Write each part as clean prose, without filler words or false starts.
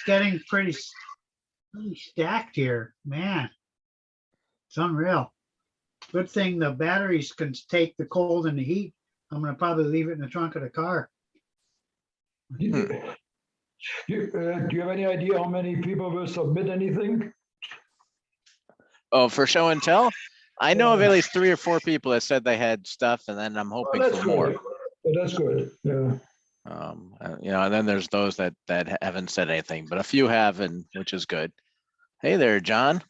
getting pretty stacked here, man. It's unreal. Good thing the batteries can take the cold and the heat. I'm gonna probably leave it in the trunk of the car. Do you have any idea how many people will submit anything? Oh, for show and tell? I know of at least 3 or 4 people that said they had stuff, and then I'm hoping That's for more. good. That's good. Yeah. You know, and then there's those that haven't said anything, but a few have, and which is good. Hey there, John.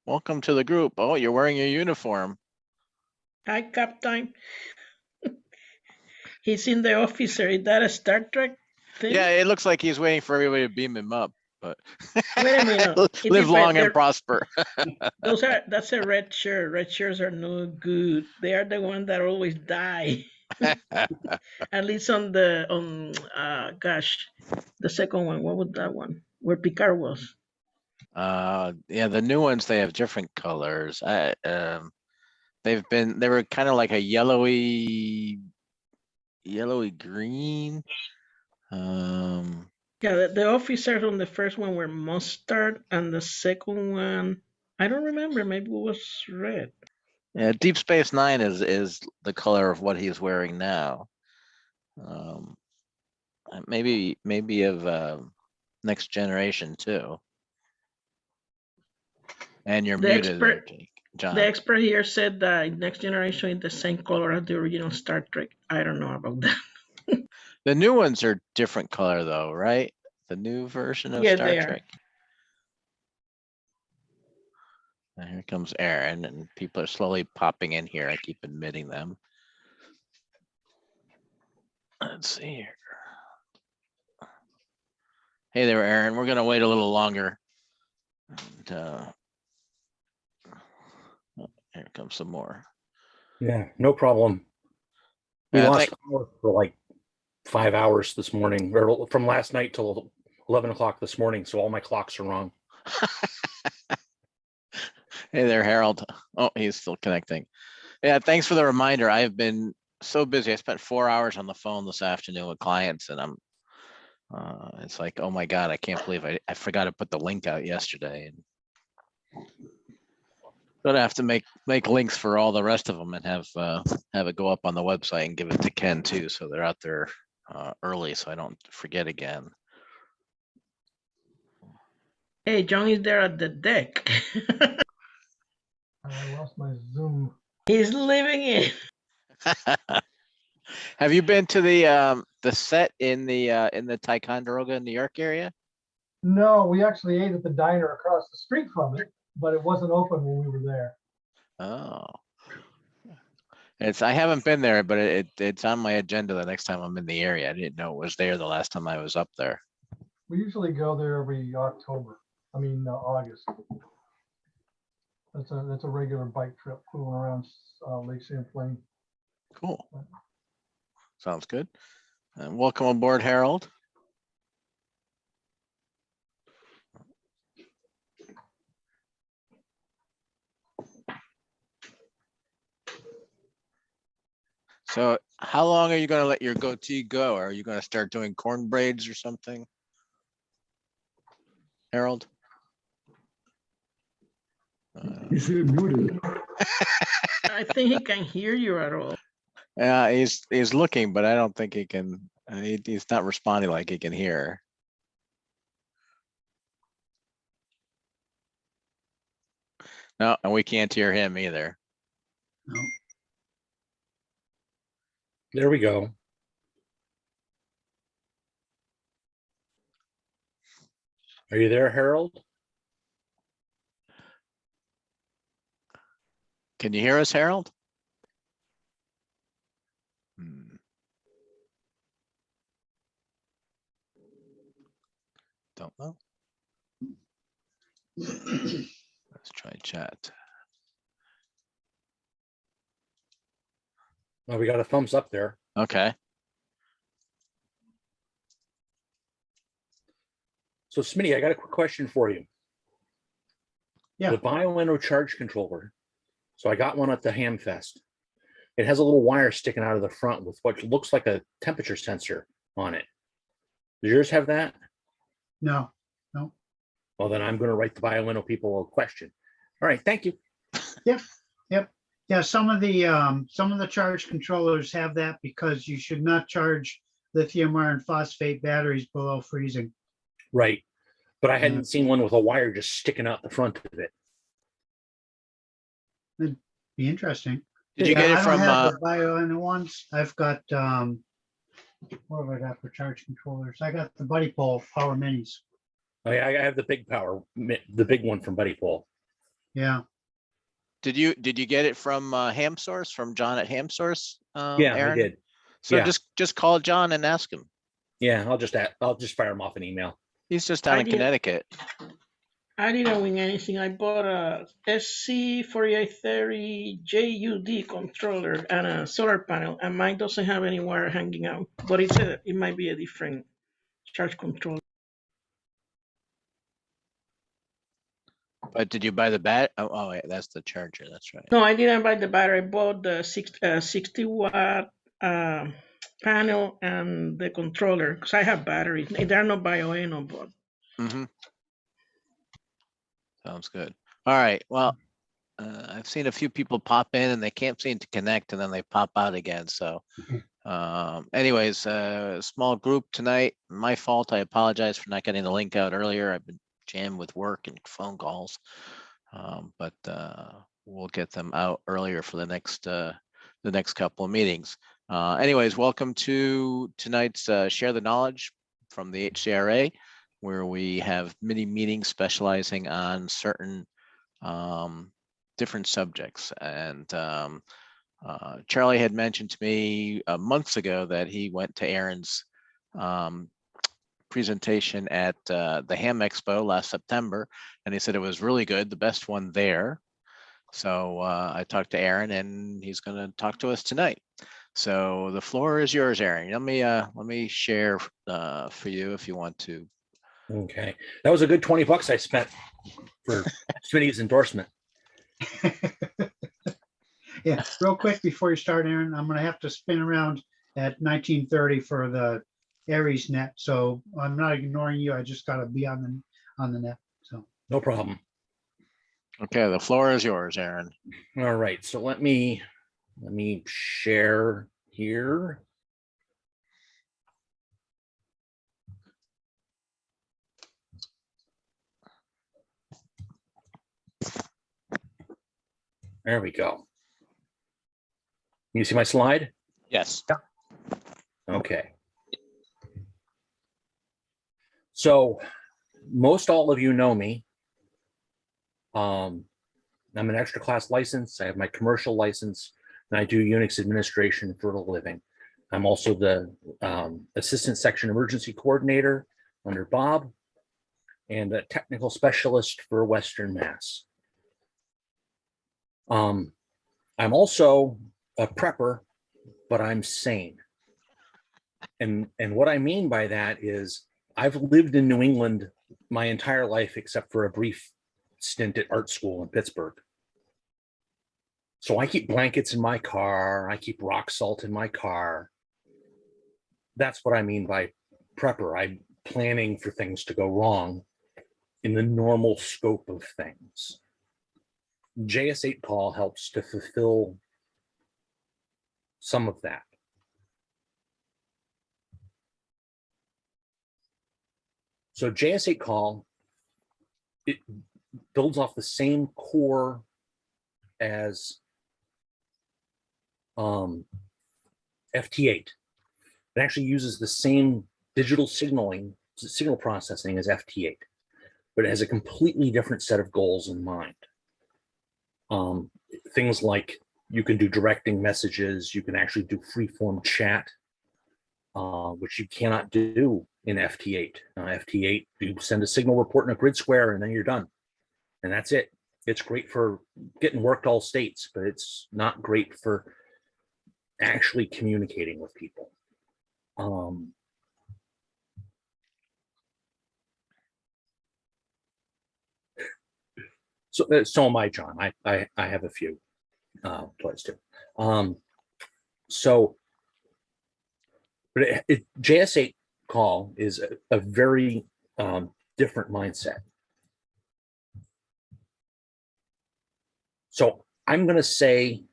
Welcome to the group. Oh, you're wearing your uniform. Hi, Captain. He's in the officer. Is that a Star Trek thing? Yeah, it looks like he's waiting for everybody to beam him up, but Wait a minute. It live depends. long and prosper. That's a red shirt. Red shirts are no good. They are the ones that always die. At least on the gosh, the second one. What was that one? Where Picard was. Yeah, the new ones, they have different colors. They were kind of like a yellowy green. Yeah, the officers on the first one were mustard, and the second one, I don't remember. Maybe it was red. Yeah, Deep Space Nine is the color of what he's wearing now. Maybe of Next Generation too. And you're muted there, John. The expert here said that Next Generation is the same color as the original Star Trek. I don't know about that. The new ones are different color though, right? The new version of Star Trek. And here comes Aaron, and people are slowly popping in here. I keep admitting them. Let's see here. Hey there, Aaron. We're gonna wait a little longer. And, here comes some more. Yeah, no problem. We lost power for like 5 hours this morning, or from last night till 11 o'clock this morning. So all my clocks are wrong. Hey there, Harold. Oh, he's still connecting. Yeah, thanks for the reminder. I've been so busy. I spent 4 hours on the phone this afternoon with clients, and I'm it's like, oh my God, I can't believe I forgot to put the link out yesterday. And gonna have to make links for all the rest of them and have it go up on the website and give it to Ken too, so they're out there early, so I don't forget again. Hey, John is there at the deck. I lost my Zoom. He's living it. Have you been to the set in the Ticonderoga, New York area? No, we actually ate at the diner across the street from it, but it wasn't open when we were there. Oh, I haven't been there, but it's on my agenda the next time I'm in the area. I didn't know it was there the last time I was up there. We usually go there every August. That's a regular bike trip going around Lake Champlain. Cool. Sounds good. And welcome aboard, Harold. So how long are you going to let your goatee go? Are you going to start doing corn braids or something, Harold? He's muted. I think he can hear you at all. Yeah, he's looking, but I don't think he can. He's not responding like he can hear. No, and we can't hear him either. No. There we go. Are you there, Harold? Can you hear us, Harold? Don't know. Let's try chat. Oh, we got a thumbs up there. Okay. So Smitty, I got a quick question for you. Yeah. The Bioenno charge controller. So I got one at the Hamfest. It has a little wire sticking out of the front with what looks like a temperature sensor on it. Does yours have that? No, no. Well, then I'm going to write the bioinno people a question. All right, thank you. Yep, yep. Yeah, some of the charge controllers have that because you should not charge lithium iron phosphate batteries below freezing. Right. But I Yeah. hadn't seen one with a wire just sticking out the front of it. Be interesting. Did you Yeah, get it I from, don't have the bioinno ones. I've got what have I got for charge controllers? I got the Buddy Pole Power Minis. I have the big power, the big one from Buddy Pole. Yeah. did you get it from Ham Source, from John at Ham Source? Yeah, Aaron? I did. So Yeah. just call John and ask him. Yeah, I'll just fire him off an email. He's just down in Idea. Connecticut. I didn't win anything. I bought a SC4830 JUD controller and a solar panel, and mine doesn't have any wire hanging out, but it might be a different charge controller. But did you buy the bat? Oh, wait, that's the charger. That's right. No, I didn't buy the battery. I bought the 60 watt panel and the controller because I have batteries. There are no bioinno, but Mm-hmm. Sounds good. All right. Well, I've seen a few people pop in and they can't seem to connect, and then they pop out again. So, anyways, small group tonight. My fault. I apologize for not getting the link out earlier. I've been jammed with work and phone calls, but we'll get them out earlier for the next couple of meetings. Anyways, welcome to tonight's Share the Knowledge from the HCRA, where we have mini meetings specializing on certain different subjects. And Charlie had mentioned to me months ago that he went to Aaron's presentation at the Ham Expo last September, and he said it was really good, the best one there. So I talked to Aaron, and he's going to talk to us tonight. So the floor is yours, Aaron. Let me share for you if you want to. Okay, that was a good $20 I spent for Smitty's endorsement. Yeah, real quick before you start, Aaron, I'm going to have to spin around at 1930 for the Aries net. So I'm not ignoring you. I just got to be on the net. So No problem. Okay, the floor is yours, Aaron. All right, so let me share here. There we go. You see my slide? Yes. Okay. So most all of you know me. I'm an extra class license. I have my commercial license, and I do Unix administration for a living. I'm also the assistant section emergency coordinator under Bob, and a technical specialist for Western Mass. I'm also a prepper, but I'm sane. And what I mean by that is I've lived in New England my entire life, except for a brief stint at art school in Pittsburgh. So I keep blankets in my car. I keep rock salt in my car. That's what I mean by prepper. I'm planning for things to go wrong in the normal scope of things. JS8Call helps to fulfill some of that. So JS8Call, it builds off the same core as FT8. It actually uses the same digital signal processing as FT8, but it has a completely different set of goals in mind. Things like you can do directing messages, you can actually do free-form chat, which you cannot do in FT8. FT8, you send a signal report in a grid square and then you're done. And that's it. It's great for getting worked all states, but it's not great for actually communicating with people. So am I, John. I have a few toys too. But JS8 call is a very different mindset. So I'm going to say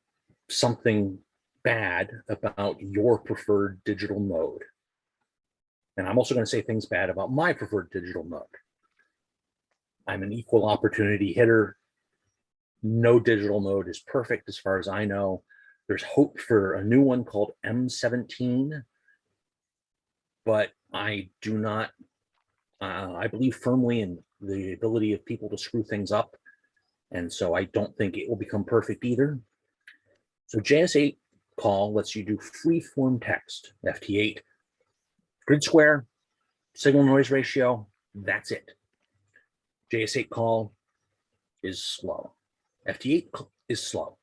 something bad about your preferred digital mode. And I'm also going to say things bad about my preferred digital mode. I'm an equal opportunity hitter. No digital mode is perfect as far as I know. There's hope for a new one called M17, but I do not, I believe firmly in the ability of people to screw things up. And so I don't think it will become perfect either. So JS8 call lets you do free-form text, FT8, grid square, signal noise ratio, that's it. JS8 call is slow. FT8 is slow.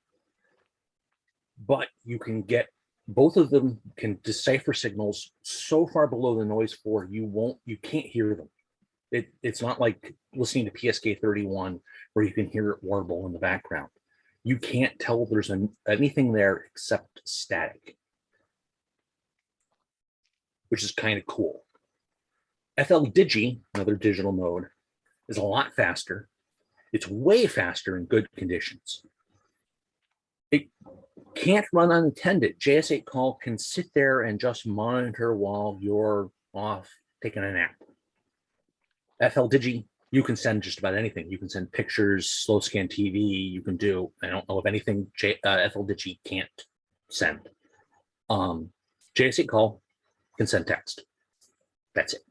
But you can get, both of them can decipher signals so far below the noise floor, you can't hear them. It's not like listening to PSK 31 where you can hear it warble in the background. You can't tell there's anything there except static, which is kind of cool. FL Digi, another digital mode, is a lot faster. It's way faster in good conditions. It can't run unattended. JS8 call can sit there and just monitor while you're off taking a nap. FL Digi, you can send just about anything. You can send pictures, slow scan TV, you can do, I don't know of anything FL Digi can't send. JS8 call can send text. That's it.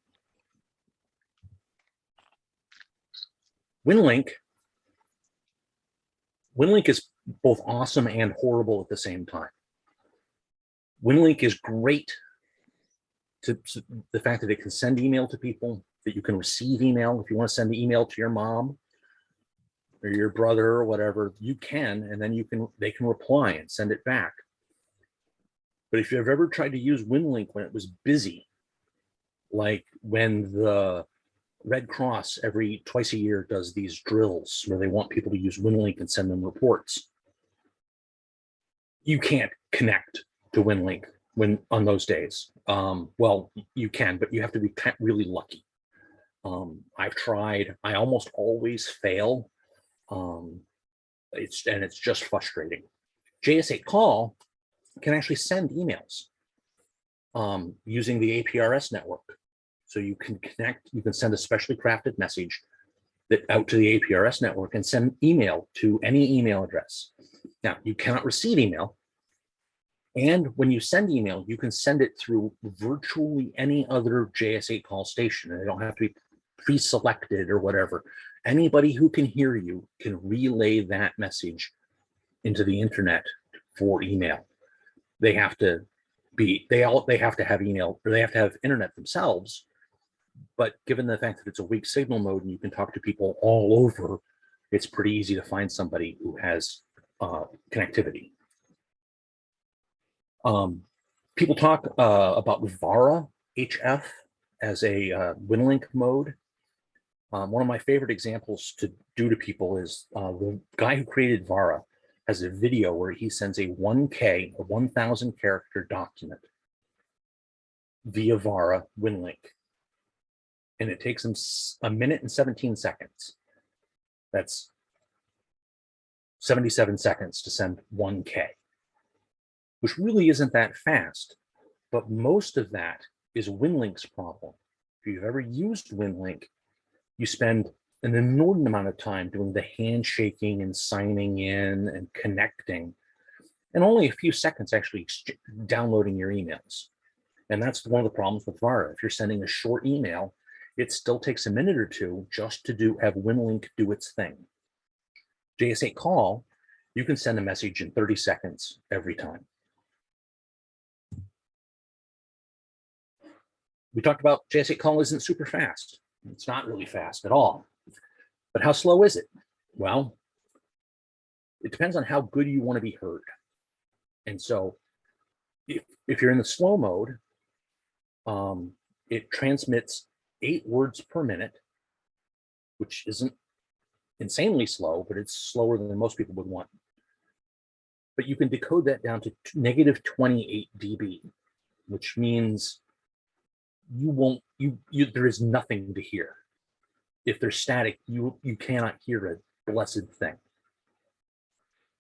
WinLink is both awesome and horrible at the same time. WinLink is great to the fact that it can send email to people, that you can receive email. If you want to send the email to your mom or your brother or whatever, you can, and then they can reply and send it back. But if you've ever tried to use WinLink when it was busy, like when the Red Cross twice a year does these drills where they want people to use WinLink and send them reports, you can't connect to WinLink on those days. Well, you can, but you have to be really lucky. I've tried. I almost always fail. It's just frustrating. JS8 call can actually send emails using the APRS network. So you can connect, you can send a specially crafted message out to the APRS network and send email to any email address. Now, you cannot receive email. And when you send email, you can send it through virtually any other JS8 call station. And they don't have to be pre-selected or whatever. Anybody who can hear you can relay that message into the internet for email. They have to have email, or they have to have internet themselves. But given the fact that it's a weak signal mode and you can talk to people all over, it's pretty easy to find somebody who has connectivity. People talk about Vara HF as a WinLink mode. One of my favorite examples to do to people is the guy who created Vara has a video where he sends a 1K, a 1,000 character document via Vara WinLink. And it takes him 1 minute and 17 seconds. That's 77 seconds to send 1K, which really isn't that fast. But most of that is WinLink's problem. If you've ever used WinLink, you spend an inordinate amount of time doing the handshaking and signing in and connecting, and only a few seconds actually downloading your emails. And that's one of the problems with Vara. If you're sending a short email, it still takes a minute or two just to have WinLink do its thing. JS8 call, you can send a message in 30 seconds every time. We talked about JS8 call isn't super fast. It's not really fast at all. But how slow is it? Well, it depends on how good you want to be heard. And so if you're in the slow mode, it transmits 8 words per minute, which isn't insanely slow, but it's slower than most people would want. But you can decode that down to negative 28 dB, which means there is nothing to hear. If they're static, you cannot hear a blessed thing.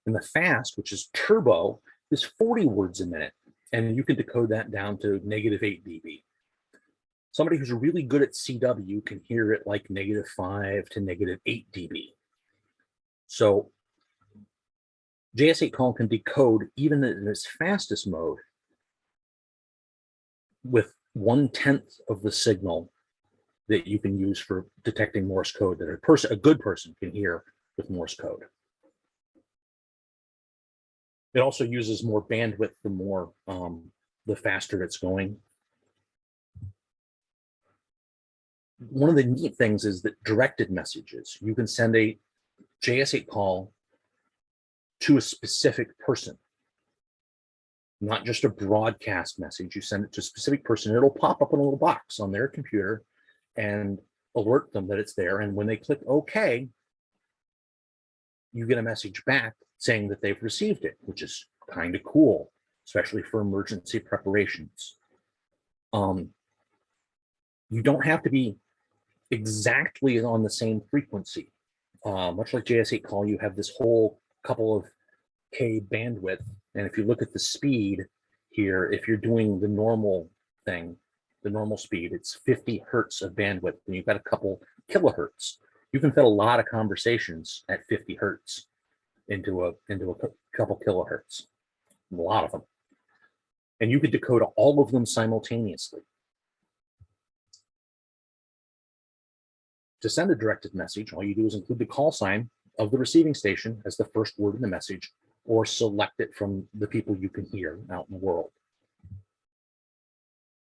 And the fast, which is turbo, is 40 words a minute. And you can decode that down to -8 dB. Somebody who's really good at CW can hear it like -5 to -8 dB. So JS8Call can decode even in its fastest mode with 1/10 of the signal that you can use for detecting Morse code that a good person can hear with Morse code. It also uses more bandwidth the faster it's going. One of the neat things is that directed messages, you can send a JS8Call to a specific person, not just a broadcast message. You send it to a specific person, it'll pop up in a little box on their computer and alert them that it's there. And when they click OK, you get a message back saying that they've received it, which is kind of cool, especially for emergency preparations. You don't have to be exactly on the same frequency. Much like JS8Call, you have this whole couple of K bandwidth. And if you look at the speed here, if you're doing the normal thing, the normal speed, it's 50 hertz of bandwidth, and you've got a couple kilohertz. You can fit a lot of conversations at 50 hertz into a couple kilohertz, a lot of them. And you could decode all of them simultaneously. To send a directed message, all you do is include the call sign of the receiving station as the first word in the message, or select it from the people you can hear out in the world.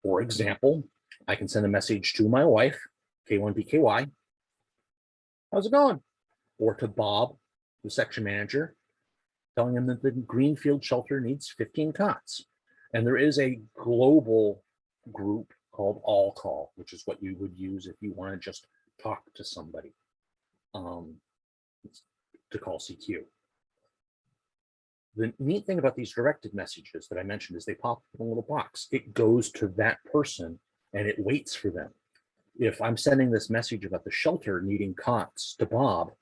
For example, I can send a message to my wife, K1BKY, how's it going? Or to Bob, the section manager, telling him that the Greenfield shelter needs 15 cots. And there is a global group called All Call, which is what you would use if you want to just talk to somebody, to call CQ. The neat thing about these directed messages that I mentioned is they pop up in a little box. It goes to that person and it waits for them. If I'm sending this message about the shelter needing cots to Bob,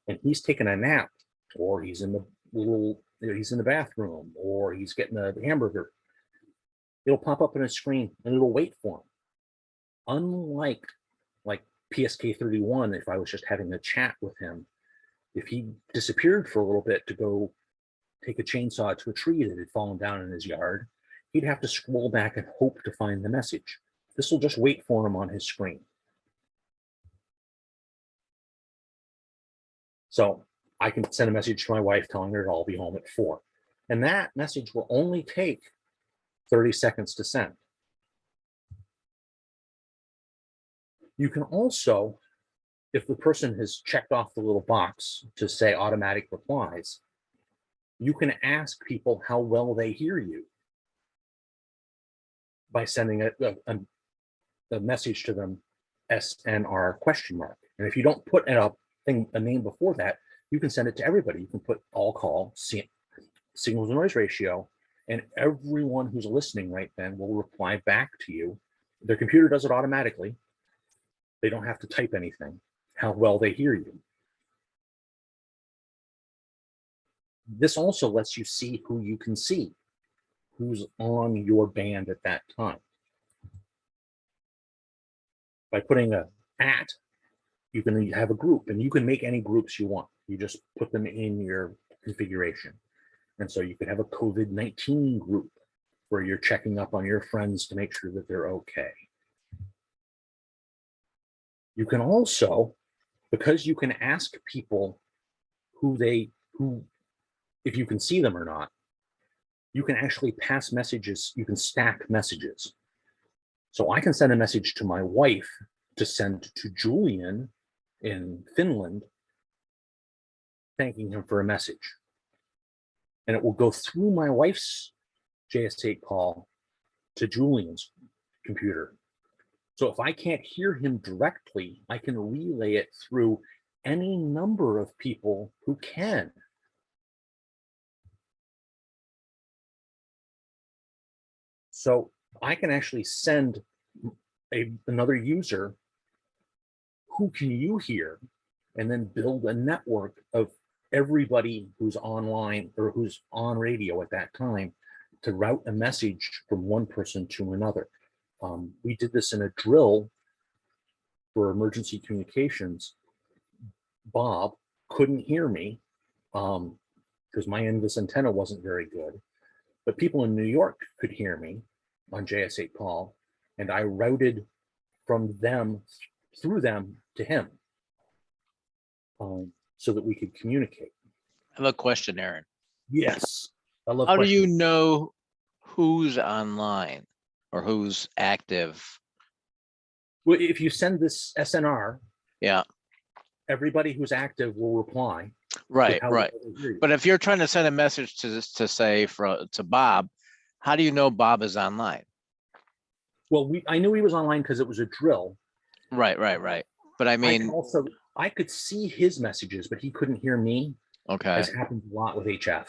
and he's taking a nap, or he's in the bathroom, or he's getting a hamburger, it'll pop up on his screen and it'll wait for him. Unlike like PSK31, if I was just having a chat with him, if he disappeared for a little bit to go take a chainsaw to a tree that had fallen down in his yard, he'd have to scroll back and hope to find the message. This will just wait for him on his screen. So I can send a message to my wife telling her I'll be home at 4. And that message will only take 30 seconds to send. You can also, if the person has checked off the little box to say automatic replies, you can ask people how well they hear you by sending a message to them, SNR question mark. And if you don't put a name before that, you can send it to everybody. You can put all call, signal to noise ratio, and everyone who's listening right then will reply back to you. Their computer does it automatically. They don't have to type anything, how well they hear you. This also lets you see who you can see, who's on your band at that time. By putting a @ you can have a group, and you can make any groups you want. You just put them in your configuration. And so you could have a COVID-19 group where you're checking up on your friends to make sure that they're okay. You can also, because you can ask people if you can see them or not, you can actually pass messages, you can stack messages. So I can send a message to my wife to send to Julian in Finland, thanking him for a message. And it will go through my wife's JS8Call to Julian's computer. So if I can't hear him directly, I can relay it through any number of people who can. So I can actually send another user, who can you hear, and then build a network of everybody who's online or who's on radio at that time to route a message from one person to another. We did this in a drill for emergency communications. Bob couldn't hear me because my end of this antenna wasn't very good, but people in New York could hear me on JS8Call, and I routed from them through them to him so that we could communicate. I have a question, Aaron. Yes, I love How do questions. you know who's online or who's active? Well, if you send this SNR, Yeah, everybody who's active will reply. right, how right. well they hear you. But if you're trying to send a message to say to Bob, how do you know Bob is online? Well, I knew he was online because it was a drill. Right, right, right. But I mean, I could see his messages, but he couldn't hear me, okay, as happens a lot with HF.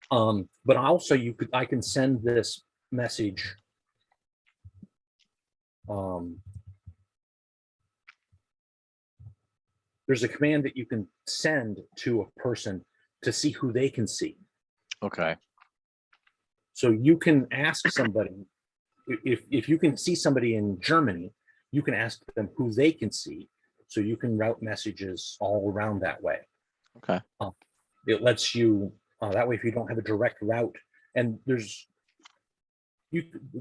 But also I can send this message. There's a command that you can send to a person to see who they can see. okay, So you can ask somebody, if you can see somebody in Germany, you can ask them who they can see. So you can route messages all around that way. okay. It lets you, that way if you don't have a direct route, and the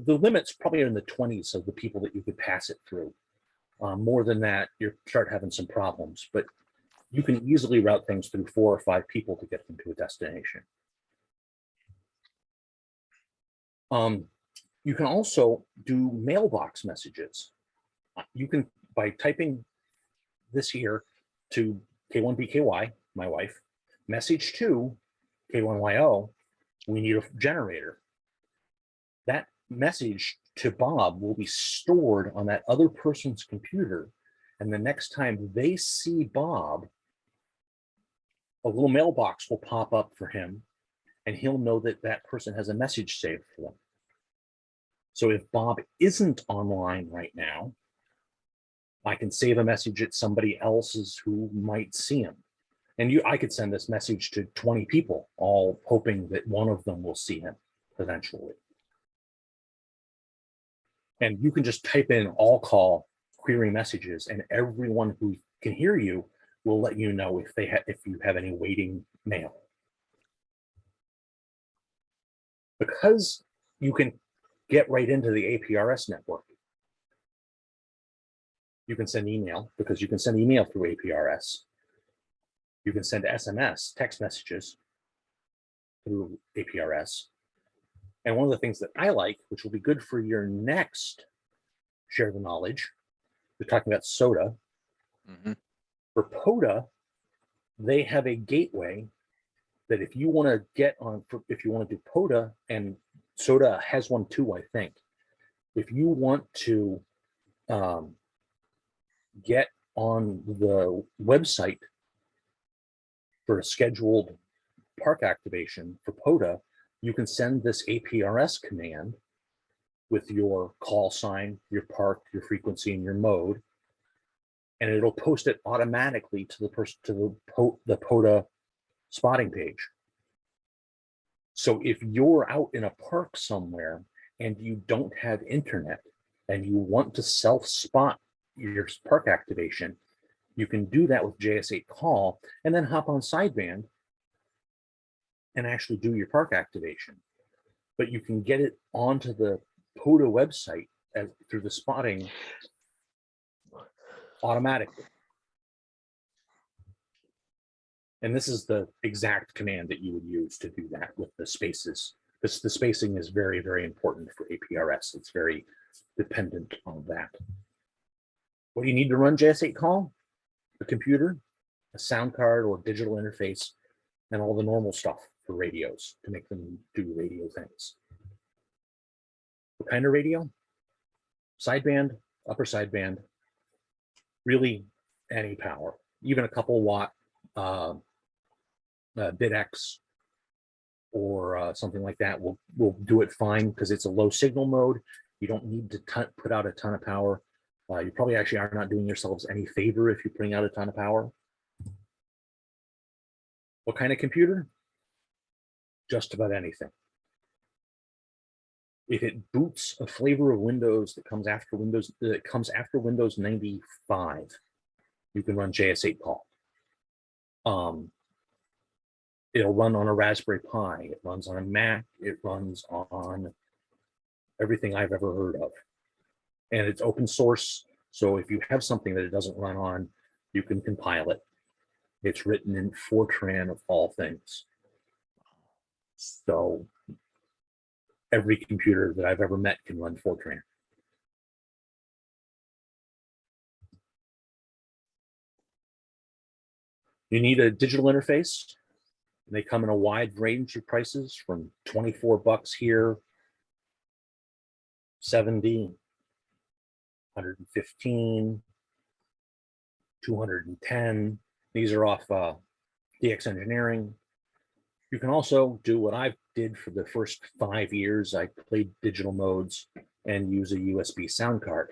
limit's probably in the 20s of the people that you could pass it through. More than that, you start having some problems, but you can easily route things through 4 or 5 people to get them to a destination. You can also do mailbox messages. You can, by typing this here to K1BKY, my wife, message to K1YO, we need a generator. That message to Bob will be stored on that other person's computer. And the next time they see Bob, a little mailbox will pop up for him, and he'll know that that person has a message saved for them. So if Bob isn't online right now, I can save a message at somebody else's who might see him. And I could send this message to 20 people, all hoping that one of them will see him eventually. And you can just type in all call query messages, and everyone who can hear you will let you know if you have any waiting mail. Because you can get right into the APRS network, you can send email, because you can send email through APRS. You can send SMS, text messages, through APRS. And one of the things that I like, which will be good for your next Share the Knowledge, we're talking about SOTA. Mm-hmm. For POTA, they have a gateway that if you want to get on, if you want to do POTA, and SOTA has one too, I think. If you want to get on the website for a scheduled park activation for POTA, you can send this APRS command with your call sign, your park, your frequency, and your mode, and it'll post it automatically to the person, to the POTA spotting page. So if you're out in a park somewhere and you don't have internet and you want to self-spot your park activation, you can do that with JS8Call and then hop on sideband and actually do your park activation. But you can get it onto the POTA website through the spotting automatically. And this is the exact command that you would use to do that with the spaces. The spacing is very, very important for APRS. It's very dependent on that. What do you need to run JS8Call? A computer, a sound card or digital interface, and all the normal stuff for radios to make them do radio things. What kind of radio? Sideband, upper sideband, really any power, even a couple watt BitX or something like that will do it fine because it's a low signal mode. You don't need to put out a ton of power. You probably actually are not doing yourselves any favor if you're putting out a ton of power. What kind of computer? Just about anything. If it boots a flavor of Windows that comes after Windows 95, you can run JS8Call. It'll run on a Raspberry Pi. It runs on a Mac. It runs on everything I've ever heard of. And it's open source. So if you have something that it doesn't run on, you can compile it. It's written in Fortran of all things. So every computer that I've ever met can run Fortran. You need a digital interface. They come in a wide range of prices from 24 bucks here, 70, 115, 210. These are off DX Engineering. You can also do what I did for the first 5 years. I played digital modes and use a USB sound card.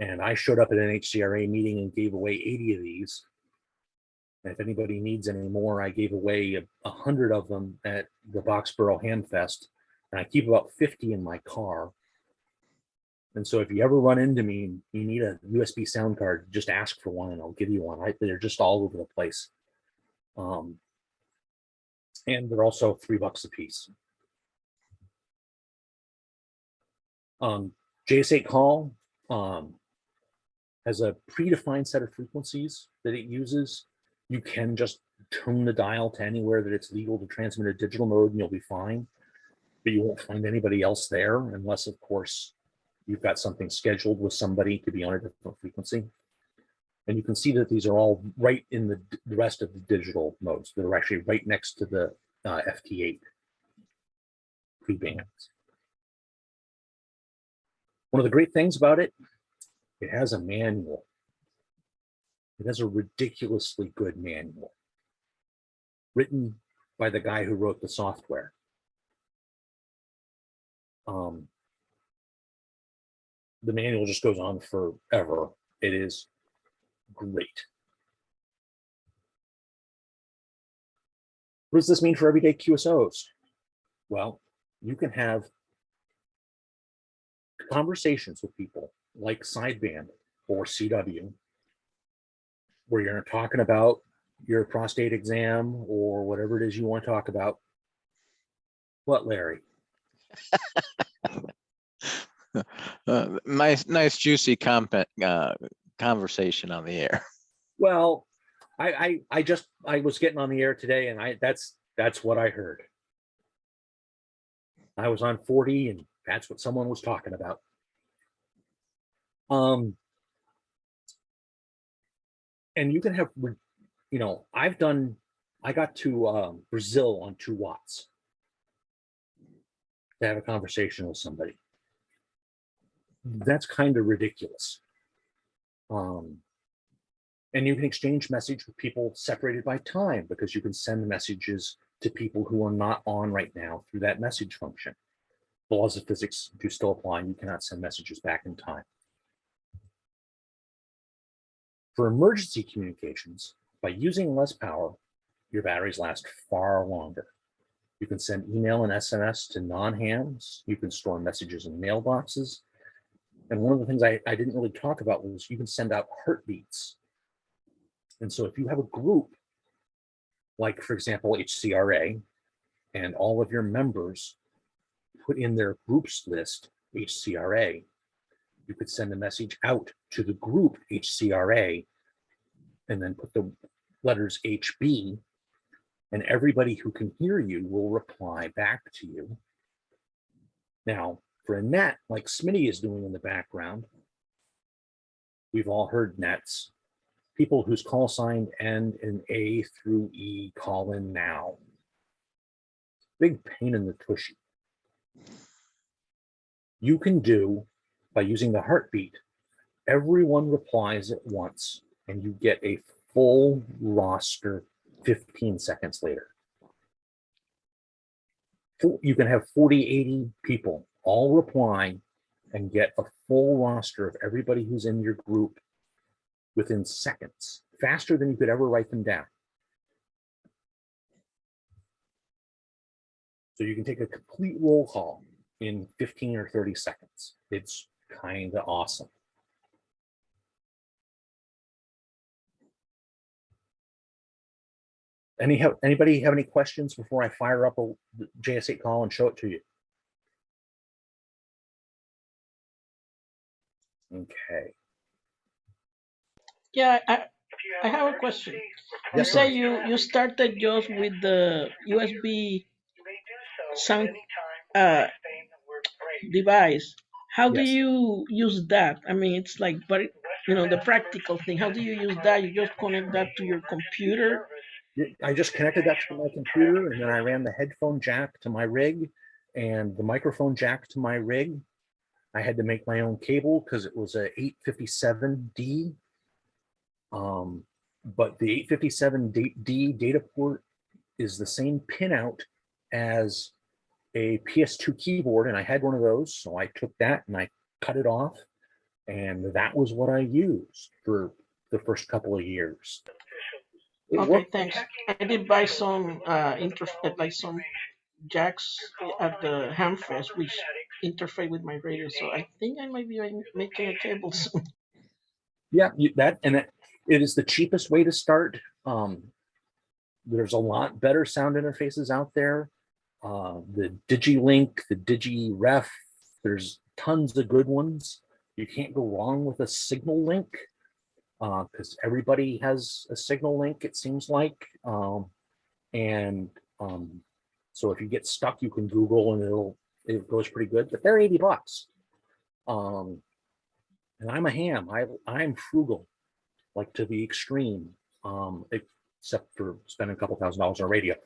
And I showed up at an HCRA meeting and gave away 80 of these. And if anybody needs any more, I gave away 100 of them at the Boxborough Hamfest. And I keep about 50 in my car. And so if you ever run into me and you need a USB sound card, just ask for one and I'll give you one. They're just all over the place. And they're also $3 a piece. JS8Call has a predefined set of frequencies that it uses. You can just tune the dial to anywhere that it's legal to transmit a digital mode and you'll be fine. But you won't find anybody else there unless, of course, you've got something scheduled with somebody to be on a different frequency. And you can see that these are all right in the rest of the digital modes. They're actually right next to the FT8 pre-bands. One of the great things about it, it has a manual. It has a ridiculously good manual written by the guy who wrote the software. The manual just goes on forever. It is great. What does this mean for everyday QSOs? Well, you can have conversations with people like Sideband or CW, where you're talking about your prostate exam or whatever it is you want to talk about. What, Larry? Nice juicy conversation on the air. Well, I was getting on the air today, and that's what I heard. I was on 40, and that's what someone was talking about. And you can have, you know, I got to Brazil on 2 watts to have a conversation with somebody. That's kind of ridiculous. And you can exchange message with people separated by time because you can send messages to people who are not on right now through that message function. The laws of physics do still apply, and you cannot send messages back in time. For emergency communications, by using less power, your batteries last far longer. You can send email and SMS to non-hams. You can store messages in mailboxes. And one of the things I didn't really talk about was you can send out heartbeats. And so if you have a group, like for example, HCRA, and all of your members put in their groups list, HCRA, you could send a message out to the group HCRA and then put the letters HB, and everybody who can hear you will reply back to you. Now, for a net, like Smitty is doing in the background, we've all heard nets. People whose call sign end in A through E call in now. Big pain in the tushy. You can do, by using the heartbeat, everyone replies at once and you get a full roster 15 seconds later. You can have 40, 80 people all replying and get a full roster of everybody who's in your group within seconds, faster than you could ever write them down. So you can take a complete roll call in 15 or 30 seconds. It's kind of awesome. Anybody have any questions before I fire up a JS8 call and show it to you? Okay. Yeah, I have a question. You Yes, say sir. you started just with the USB sound device. How do Yes. you use that? I mean, it's like, but the practical thing. How do you use that? You just connect that to your computer. I just connected that to my computer, and then I ran the headphone jack to my rig and the microphone jack to my rig. I had to make my own cable because it was a 857D. But the 857D data port is the same pinout as a PS2 keyboard, and I had one of those, so I took that and I cut it off, and that was what I used for the first couple of years. It Okay, worked. thanks. I did buy some like some jacks at the Hamfest, which interface with my radio. So I think I might be making a cable soon. Yeah, it is the cheapest way to start. There's a lot better sound interfaces out there. The DigiLink, the DigiRef, there's tons of good ones. You can't go wrong with a Signal Link because everybody has a Signal Link, it seems like. So if you get stuck, you can Google and it goes pretty good, but they're $80. And I'm a ham. I'm frugal, like to the extreme, except for spending a couple $1,000s on a radio.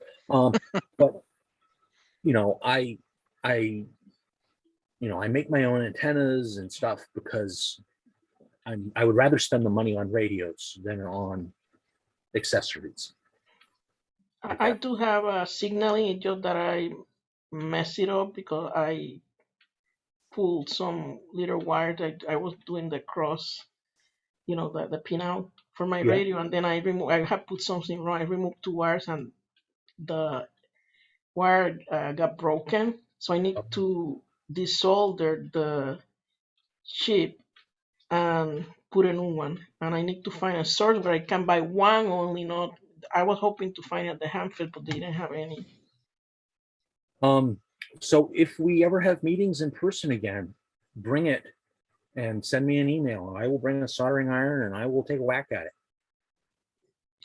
But I make my own antennas and stuff because I would rather spend the money on radios than on accessories. I do have a signaling, it's just that I mess it up because I pulled some little wire that I was doing the cross, the pin out for my Yeah. radio, and then I have put something wrong. I removed 2 wires and the wire got broken. So I need to desolder the chip and put a new one. And I need to find a source where I can buy one only, not. I was hoping to find at the Hamfest, but they didn't have any. So if we ever have meetings in person again, bring it and send me an email. I will bring a soldering iron and I will take a whack at it.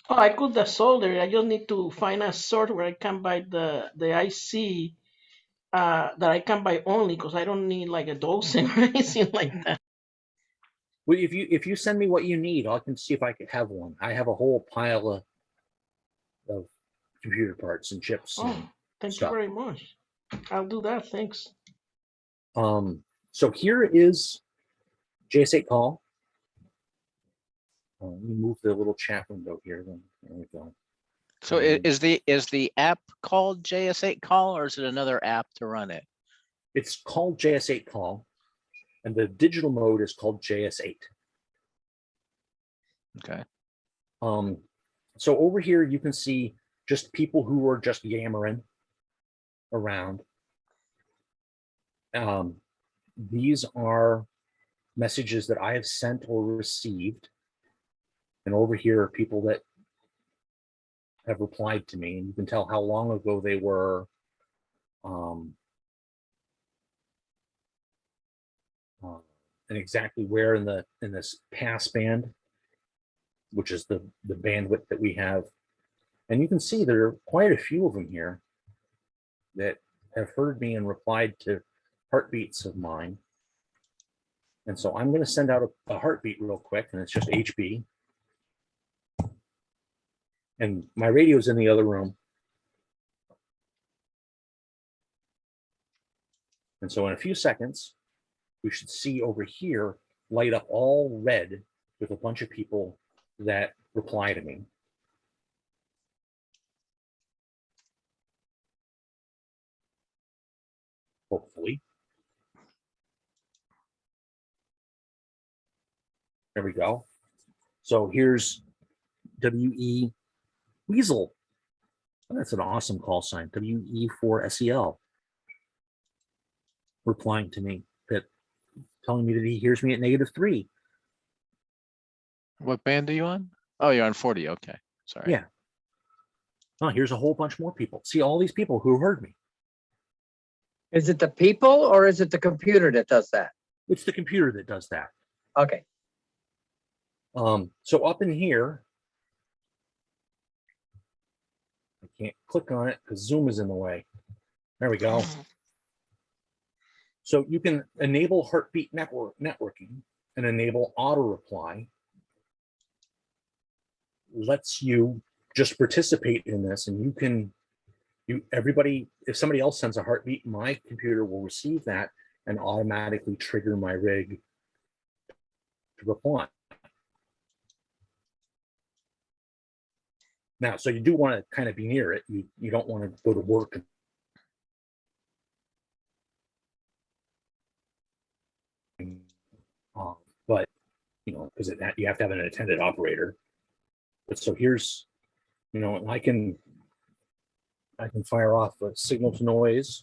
Oh, I could desolder. I just need to find a source where I can buy the IC that I can buy only because I don't need like a dozen or anything like that. Well, if you send me what you need, I can see if I could have one. I have a whole pile of computer parts and chips. Oh, and thank stuff. you very much. I'll do that. Thanks. So here is JS8 Call. Let me move the little chat window here. Then there we go. So is the app called JS8 Call, or is it another app to run it? It's called JS8 Call, and the digital mode is called JS8. Okay. So over here you can see just people who are just yammering around. These are messages that I have sent or received, and over here are people that have replied to me, and you can tell how long ago they were. And exactly where in this pass band, which is the bandwidth that we have. And you can see there are quite a few of them here that have heard me and replied to heartbeats of mine. And so I'm going to send out a heartbeat real quick, and it's just HB. And my radio's in the other room. And so in a few seconds, we should see over here light up all red with a bunch of people that reply to me. Hopefully. There we go. So here's WE Weasel. That's an awesome call sign, WE4SEL. replying to me, that telling me that he hears me at -3. What band are you on? Oh, you're on 40. Okay. Sorry. Yeah. Oh, here's a whole bunch more people. See all these people who heard me. Is it the people or is it the computer that does that? It's the computer that does that. Okay. So up in here, I can't click on it because Zoom is in the way. There we go. So you can enable heartbeat networking and enable auto reply. Lets you just participate in this, and everybody, if somebody else sends a heartbeat, my computer will receive that and automatically trigger my rig to reply. Now, so you do want to kind of be near it. You don't want to go to work. But because you have to have an attended operator. But so here's, and I can fire off a signal to noise.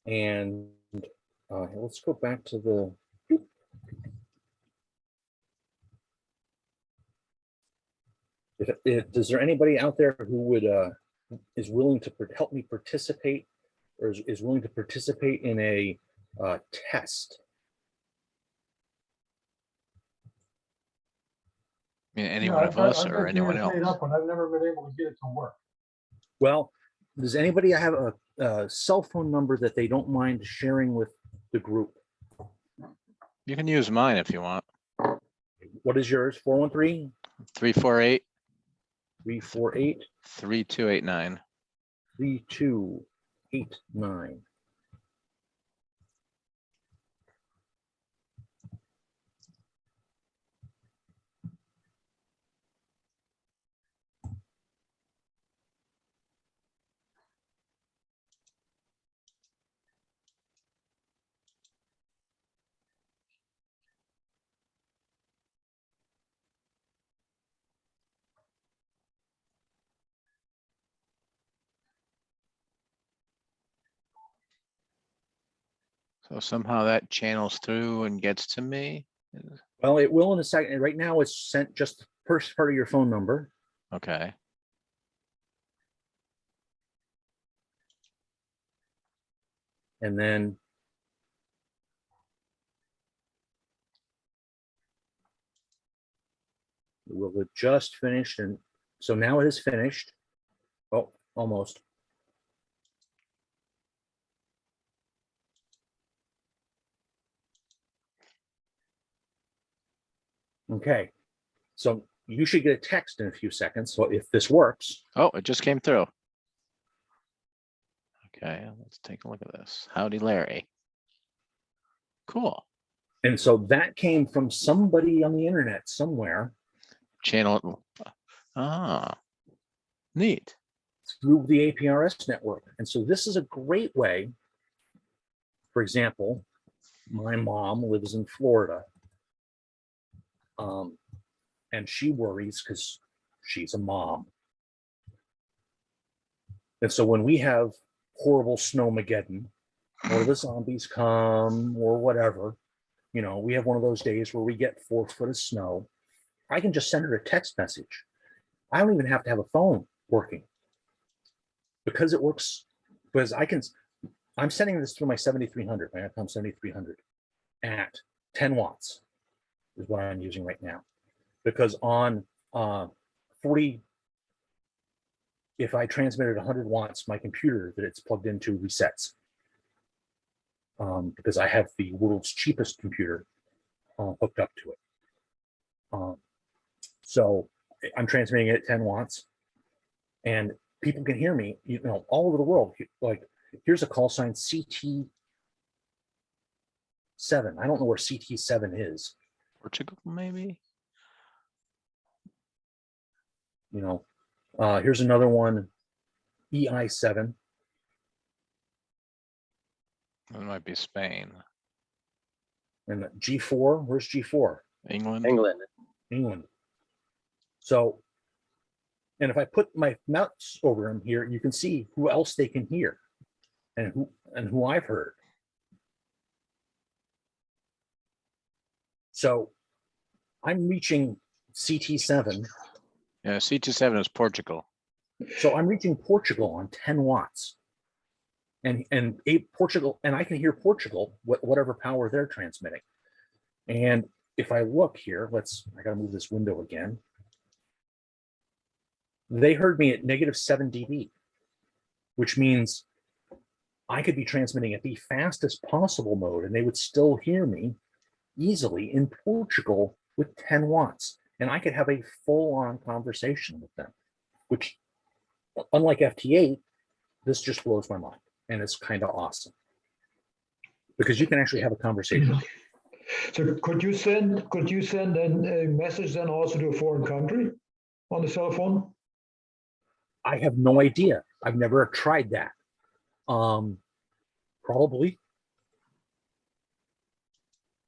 And let's go back to the. Is there anybody out there who would is willing to help me participate, or is willing to participate in a test? I mean, any Yeah, one of us I've or got anyone JS8 else? up, and I've never been able to get it to work. Well, does anybody have a cell phone number that they don't mind sharing with the group? You can use mine if you want. What is yours? 413 348 348 3289. 3289. So somehow that channels through and gets to me. Well, it will in a second. Right now, it's sent just the first part of your phone number. Okay. And then it will have just finished. And so now it is finished. Oh, almost. Okay. So you should get a text in a few seconds. So if this works. Oh, it just came through. Okay, let's take a look at this. Howdy, Larry. Cool. And so that came from somebody on the internet somewhere. Channel. Ah, neat. Through the APRS network. And so this is a great way. For example, my mom lives in Florida. And she worries because she's a mom. And so when we have horrible snowmageddon, or the zombies come, or whatever, we have one of those days where we get 4 foot of snow. I can just send her a text message. I don't even have to have a phone working. Because it works, because I'm sending this through my 7300, my Icom 7300 at 10 watts is what I'm using right now. Because on 40, if I transmitted 100 watts, my computer that it's plugged into resets. Because I have the world's cheapest computer hooked up to it. So I'm transmitting it at 10 watts, and people can hear me, all over the world. Like, here's a call sign CT7. I don't know where CT7 is. Portugal, maybe? You know, here's another one, EI7. It might be Spain, And G4, where's G4? England. England. So, and if I put my mouse over them here, you can see who else they can hear and who I've heard. So I'm reaching CT7. Yeah, CT7 is Portugal. So I'm reaching Portugal on 10 watts. And Portugal, and I can hear Portugal, whatever power they're transmitting. And if I look here, I gotta move this window again. They heard me at -7 dB, which means I could be transmitting at the fastest possible mode and they would still hear me easily in Portugal with 10 watts. And I could have a full-on conversation with them, which, unlike FT8, this just blows my mind. And it's kind of awesome because you can actually have a conversation. So could you send a message then also to a foreign country on the cell phone? I have no idea. I've never tried that. Probably.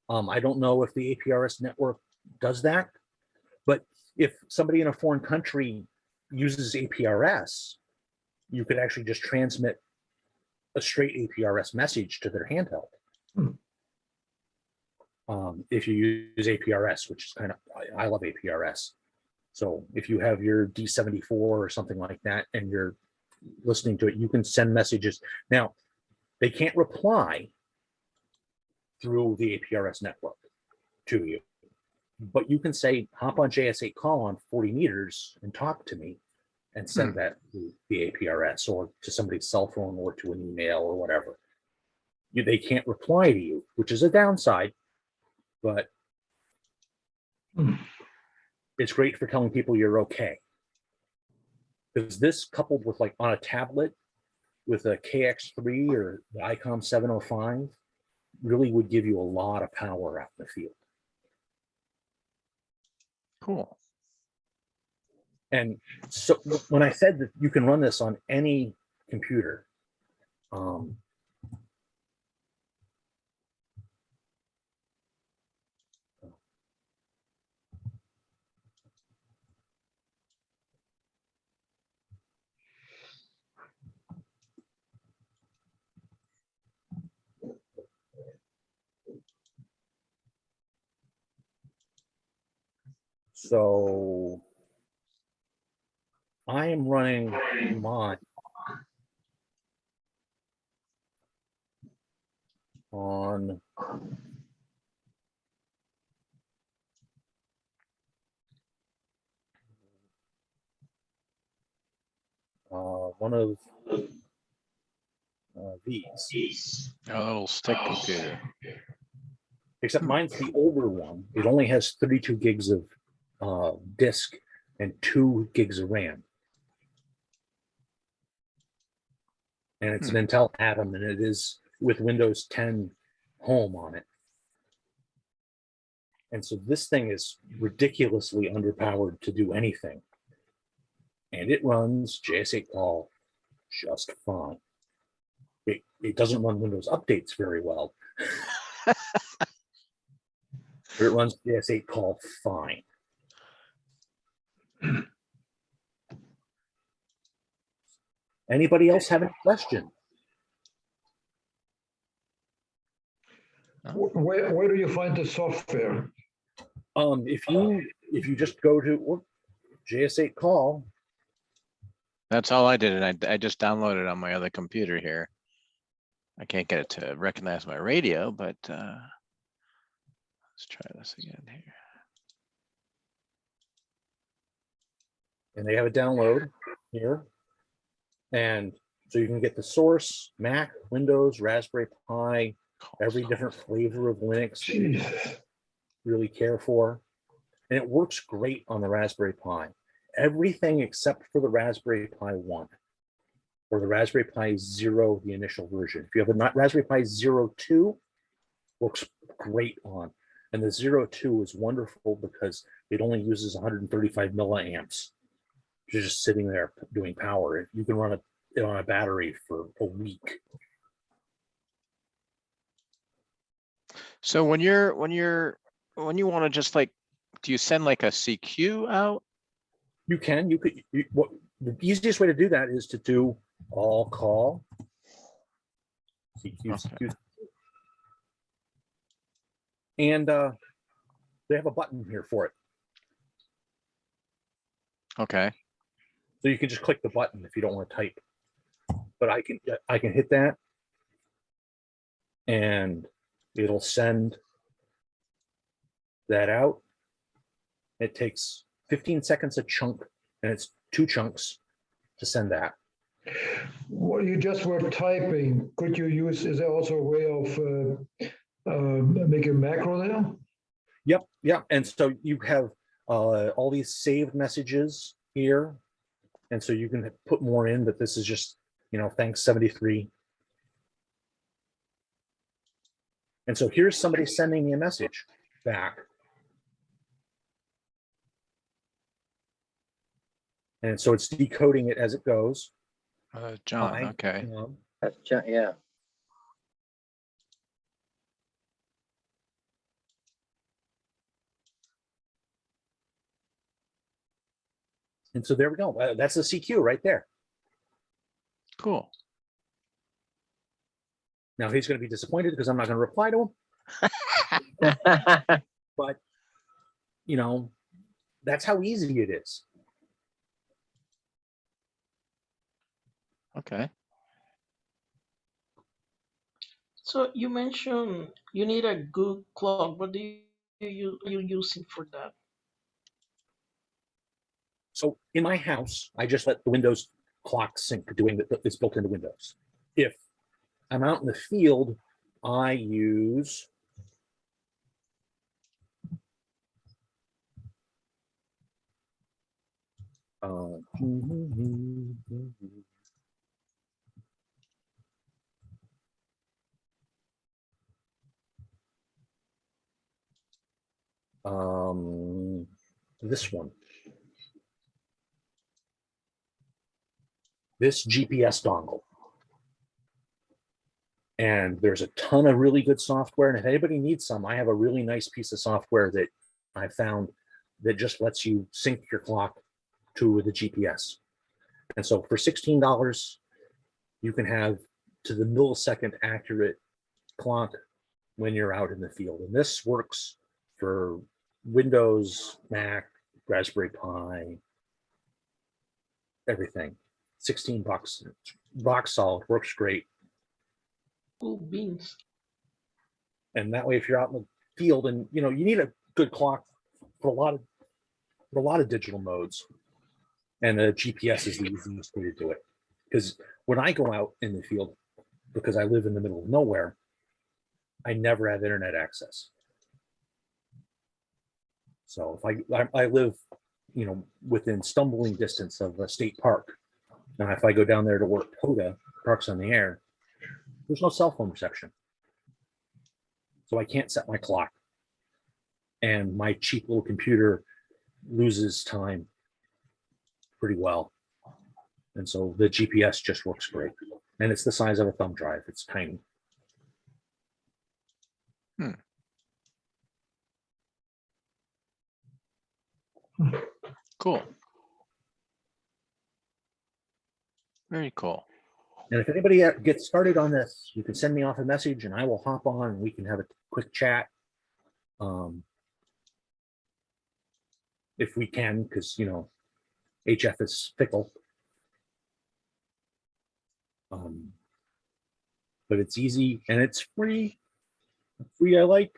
I don't know if the APRS network does that, but if somebody in a foreign country uses APRS, you could actually just transmit a straight APRS message to their handheld. If you use APRS, which is I love APRS. So if you have your D74 or something like that, and you're listening to it, you can send messages. Now, they can't reply through the APRS network to you, but you can say, hop on JS8Call on 40 meters and talk to me and send that to the APRS or to somebody's cell phone or to an email or whatever. They can't reply to you, which is a downside, but it's great for telling people you're okay. Because this, coupled with like on a tablet with a KX3 or the ICOM 705, really would give you a lot of power out in the field. Cool. And so when I said that you can run this on any computer, so I am running mine on one of these. A little stick computer. Except mine's the older one. It only has 32 gigs of disk and 2 gigs of RAM. And it's an Intel Atom, and it is with Windows 10 Home on it. And so this thing is ridiculously underpowered to do anything. And it runs JS8Call just fine. It doesn't run Windows updates very well. But it runs JS8Call fine. Anybody else have any question? Where do you find the software? If you just go to JS8Call. That's all I did, and I just downloaded it on my other computer here. I can't get it to recognize my radio, but let's try this again here. And they have a download here. And so you can get the source, Mac, Windows, Raspberry Pi, every different flavor of Linux that you really care for. And it works great on the Raspberry Pi. Everything except for the Raspberry Pi 1 or the Raspberry Pi 0, the initial version. If you have a Raspberry Pi 02, works great on. And the 02 is wonderful because it only uses 135 milliamps. just sitting there doing power. You can run it on a battery for a week. So when you want to just like, do you send like a CQ out? You can, what the easiest way to do that is to do all call. CQ, Okay. CQ. And they have a button here for it. Okay. So you can just click the button if you don't want to type. But I can hit that and it'll send that out. It takes 15 seconds a chunk, and it's 2 chunks to send that. What you just were typing, could you use, is there also a way of making macro there? Yep. And so you have all these saved messages here. And so you can put more in, but this is just, thanks 73. And so here's somebody sending me a message back. And so it's decoding it as it goes. John, Hi, okay. That's, yeah. And so there we go. That's the CQ right there. Cool. Now he's going to be disappointed because I'm not going to reply to him. But, that's how easy it is. Okay. So you mentioned you need a good clock. What do you using for that? So in my house, I just let the Windows clock sync doing it's built into Windows. If I'm out in the field, I use this one. This GPS dongle. And there's a ton of really good software. And if anybody needs some, I have a really nice piece of software that I found that just lets you sync your clock to the GPS. And so for $16, you can have to the millisecond accurate clock when you're out in the field. And this works for Windows, Mac, Raspberry Pi, everything. 16 bucks, rock solid, works great. Cool beans. And that way, if you're out in the field and you need a good clock for a lot of digital modes, and the GPS is the easiest way to do it. Because when I go out in the field, because I live in the middle of nowhere, I never have internet access. So if I live, within stumbling distance of a state park. Now, if I go down there to work POTA, Parks on the Air, there's no cell phone reception. So I can't set my clock. And my cheap little computer loses time pretty well. And so the GPS just works great. And it's the size of a thumb drive. It's tiny. Cool. Very cool. And if anybody gets started on this, you can send me off a message and I will hop on and we can have a quick chat. If we can, because, HF is fickle. But it's easy and it's free. Free, I like.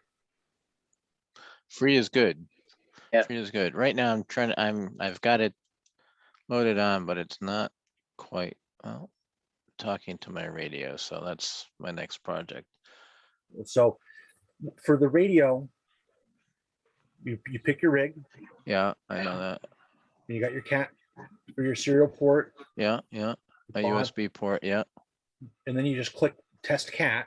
Free is good. Yeah. Free is good. Right now I've got it loaded on, but it's not quite talking to my radio. So that's my next project. So for the radio, you pick your rig. Yeah, I know that. You got your cat for your serial port. Yeah. A Baud, USB port. Yeah. and then you just click test cat.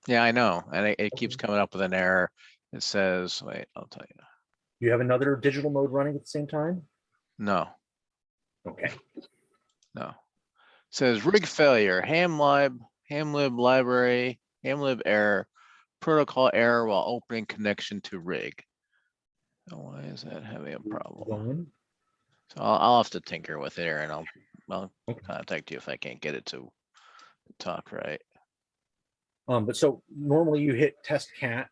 Yeah, I know. And it keeps coming up with an error. It says, wait, I'll tell you. You have another digital mode running at the same time. No. Okay. No. Says rig failure, hamlib library, hamlib error, protocol error while opening connection to rig. So why is that having a problem? Going. So I'll have to tinker with it here and I'll Okay. contact you if I can't get it to talk right. But so normally you hit test cat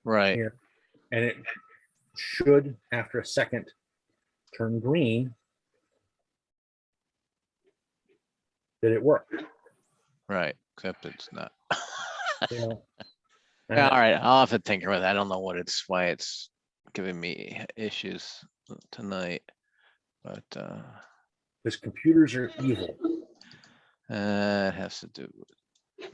Right, here, and it should, after a second, turn green. Did it work? right, except it's not. Yeah. Yeah, all right, I'll have to tinker with it. I don't know why it's giving me issues tonight, but Because computers are evil. it has to do with.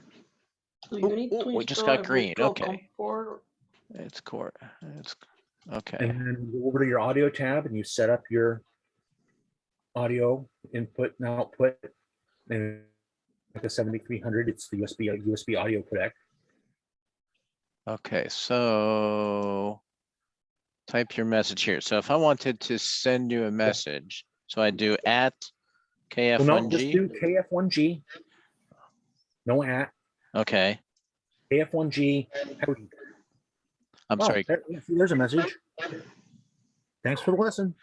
So you need to We just install got a green. virtual Okay, comport. it's core. It's okay. And then you go over to your audio tab and you set up your audio input and output. And like a 7300, it's the USB audio codec. Okay, so type your message here. So if I wanted to send you a message, so I do at Well, no, just KF1G. do KF1G. No at. Okay, KF1G. Howdy. I'm Oh, sorry. there's a message. Thanks for the lesson.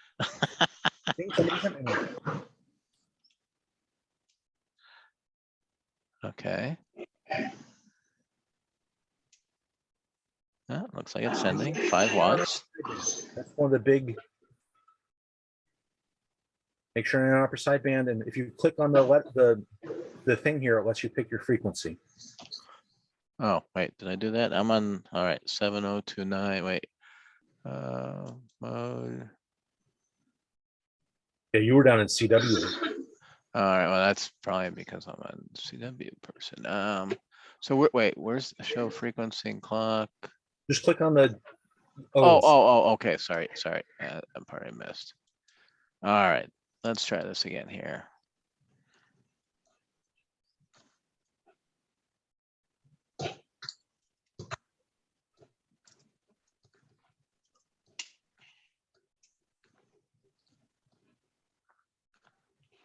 Okay. Looks like it's sending 5 watts. That's one of the big. Make sure you're on upper sideband, and if you click on the thing here, it lets you pick your frequency. Oh, wait, did I do that? I'm on, all right, 7029, wait. Mode. Yeah, you were down in CW. All right, well, that's probably because I'm a CW person. So wait, where's the show frequency and clock? Just click on the. Okay, sorry. I'm probably missed. All right, let's try this again here.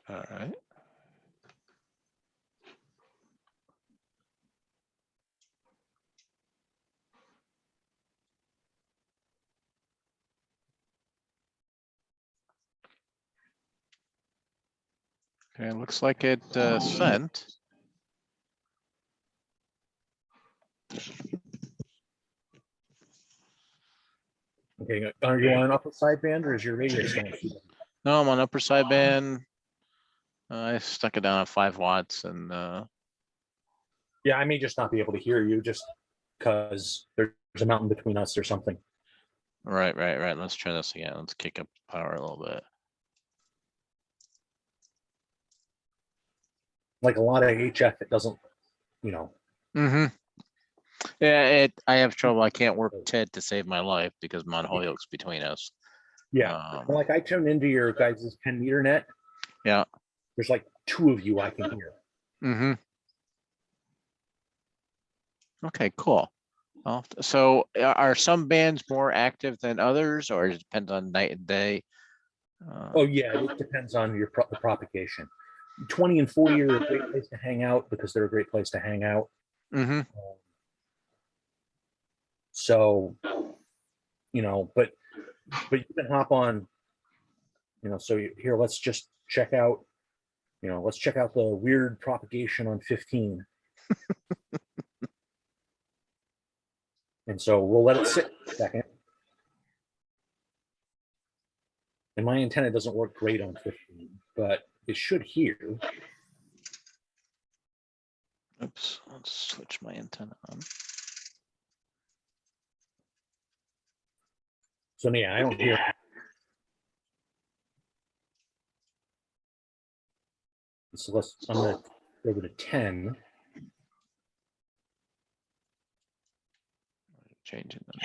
All right. Okay, looks like it sent. Okay, are you on upper sideband or is your radio still on CW? No, I'm on upper sideband. I stuck it down at 5 watts and Yeah, I may just not be able to hear you just because there's a mountain between us or something. right. Let's try this again. Let's kick up the power a little bit. Like a lot of HF, it doesn't, you know. Mm-hmm. Yeah, I have trouble. I can't work TED to save my life because I'm on Holyoke's between us. Yeah, like I tune into your guys' 10-meter net. Yeah. There's like 2 of you I can hear. Mm-hmm. Okay, cool. So are some bands more active than others, or it depends on night and day? Oh yeah, it depends on your the propagation. 20 and 40 are a great place to hang out because they're a great place to hang out. Mm-hmm. So, you know, but you can hop on, you know, so here, let's just check out, you know, let's check out the weird propagation on 15. And so we'll let it sit a second. And my antenna doesn't work great on 15, but it should hear. Oops, let's switch my antenna on. So yeah, I don't hear. So I'm gonna go over to 10. Changing them.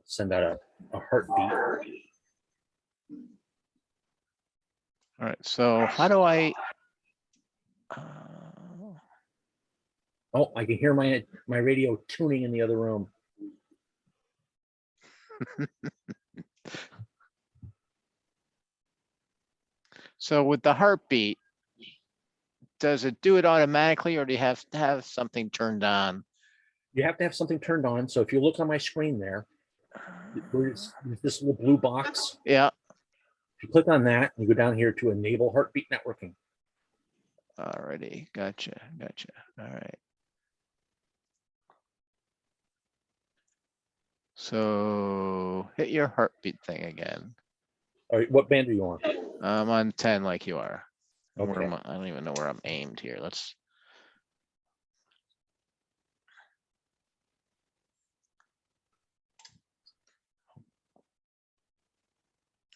Send out a heartbeat. All right, so how do I Oh, I can hear my radio tuning in the other room. So with the heartbeat, does it do it automatically, or do you have to have something turned on? You have to have something turned on. So if you look on my screen there, there's this little blue box. Yeah. If you click on that, you go down here to enable heartbeat networking. Alrighty, gotcha. All right. So hit your heartbeat thing again. All right, what band are you on? I'm on 10 like you are. And where Okay. I don't even know where I'm aimed here. Let's.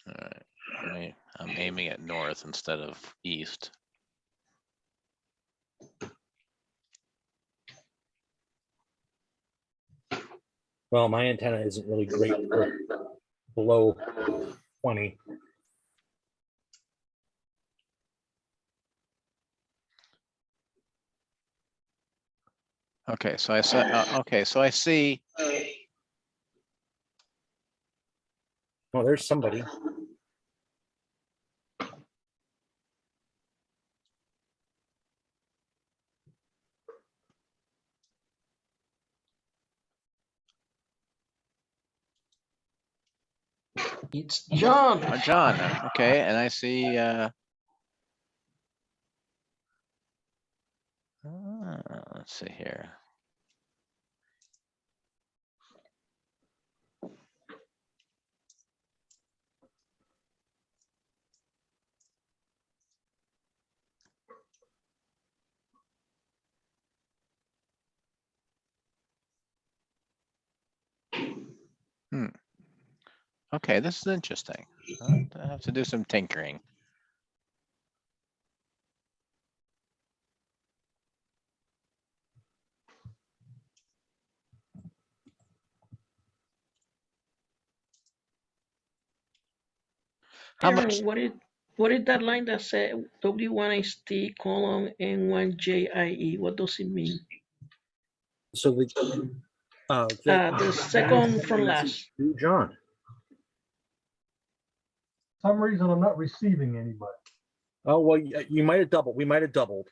All right. I'm aiming at north instead of east. Well, my antenna isn't really great for below 20. Okay, so I said, okay, so I see. Oh, there's somebody. It's John. John, okay, and I see, let's see here. Okay, this is interesting. I have to do some tinkering. How much? Aaron, what is that line that said W1ST colon N1JIE? What does it mean? So The second from last. John. For some reason, I'm not receiving anybody. Oh, well, you might have doubled. We might have doubled.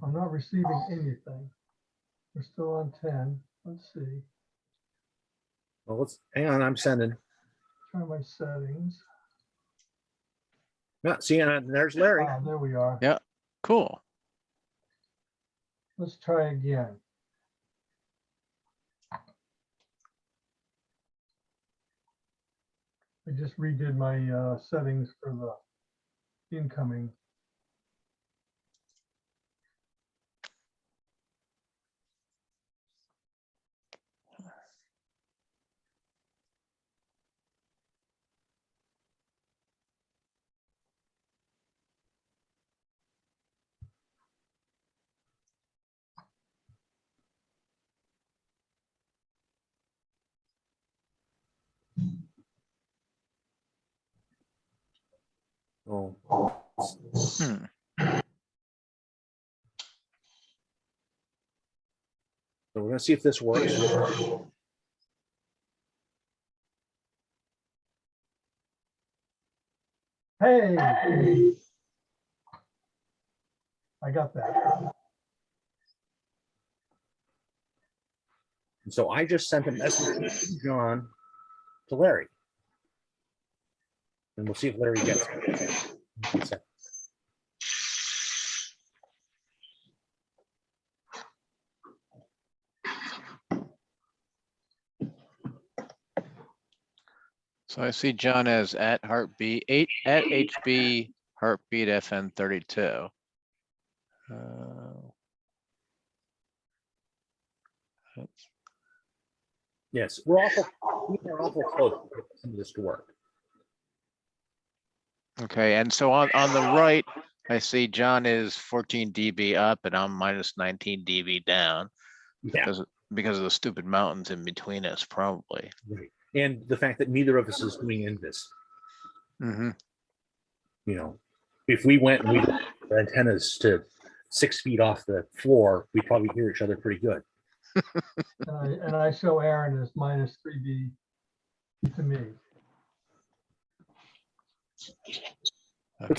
I'm not receiving anything. We're still on 10. Let's see. Well, let's hang on. I'm sending. Try my settings. Yeah, see, there's Larry. Ah, there we are. Yeah, cool. Let's try again. I just redid my settings for the incoming. Oh. Hmm. So we're gonna see if this works. Hey, I got that. And so I just sent a message to John to Larry. And we'll see if Larry gets it. So I see John as at heartbeat 8 at HB heartbeat FN 32. Yes, we're awful close to some of this to work. Okay, and so on the right, I see John is 14 dB up and I'm minus 19 dB down. Yeah. Because of the stupid mountains in between us, probably. Right. And the fact that neither of us is doing NVIS. Mm-hmm. You know, if we went and we put our antennas to 6 feet off the floor, we'd probably hear each other pretty good. And I show Aaron as minus 3B to me. so-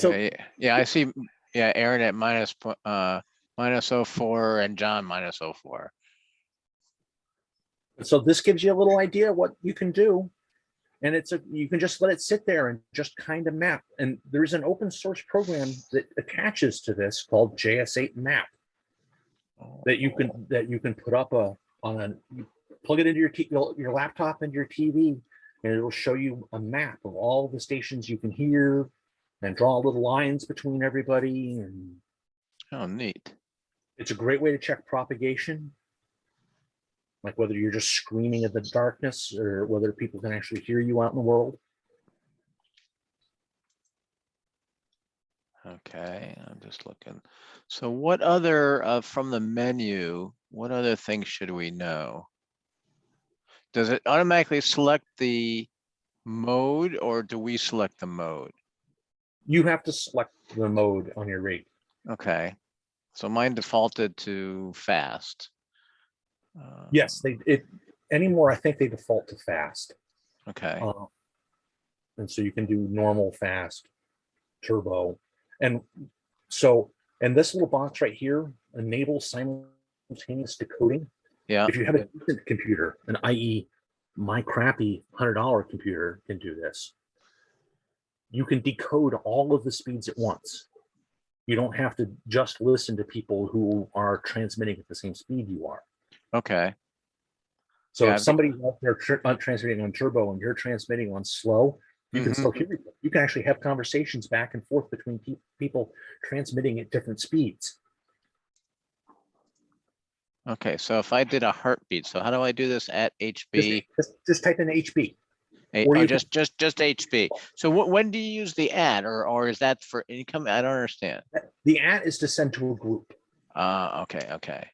Okay, yeah, I see, yeah, Aaron at minus 04 and John minus 04. So this gives you a little idea of what you can do. And you can just let it sit there and just kind of map. And there's an open source program that attaches to this called JS8 Map that you can put up you plug it into your laptop and your TV, and it'll show you a map of all the stations you can hear and draw little lines between everybody. And Oh, neat. it's a great way to check propagation, like whether you're just screaming at the darkness or whether people can actually hear you out in the world. Okay, I'm just looking. So what other, from the menu, what other things should we know? Does it automatically select the mode or do we select the mode? You have to select the mode on your rig. Okay, so mine defaulted to fast. Yes, anymore. I think they default to fast. Okay, And so you can do normal, fast, turbo. And this little box right here enables simultaneous decoding. yeah, If you have a decent computer, and i.e. my crappy $100 computer can do this, you can decode all of the speeds at once. You don't have to just listen to people who are transmitting at the same speed you are. okay. So Yeah, if somebody's out there transmitting on turbo and you're transmitting on slow, you can Mhm. still hear you. You can actually have conversations back and forth between people transmitting at different speeds. Okay, so if I did a heartbeat, so how do I do this at HB? Just type in HB. Or Or you just HB. So when do you use the add or is that for income? I don't understand. The at is to send to a group. Okay.